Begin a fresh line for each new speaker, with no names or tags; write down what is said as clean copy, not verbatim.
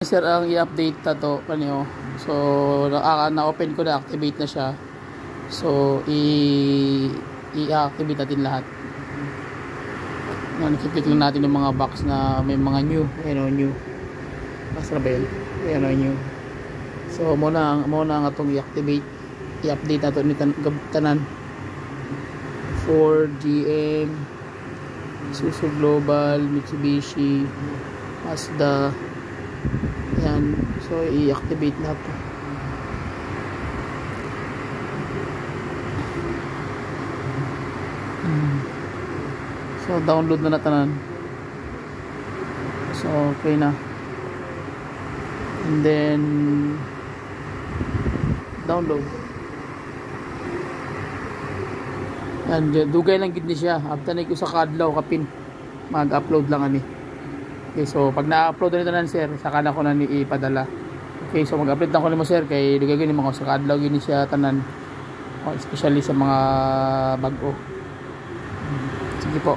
Sir, ang i-update na to kanyo. So na-open ko na, activate na siya. So i-activate natin lahat. Nakiklik lang natin yung mga box na may mga new. Ayan o, new. Basta ba yun? Ayan o, new. So muna ang atong i-activate. I-update na to ni tanan. Ford, GM, Isuzu Global, Mitsubishi, Mazda. Yan. So i-activate na to. So download na tanan. So okay na. And then download. Yan, dugay lang gid ni siya. After na ko sa kadlaw kapin mag-upload lang ani. Okay, so pag na-upload na tanan sir, saka na ko na ni ipadala. Okay, so mag-upload lang ko nimo sir kay dugay gini mga sa kadlaw gini siya tanan. Especially sa mga bag-o. Sige po.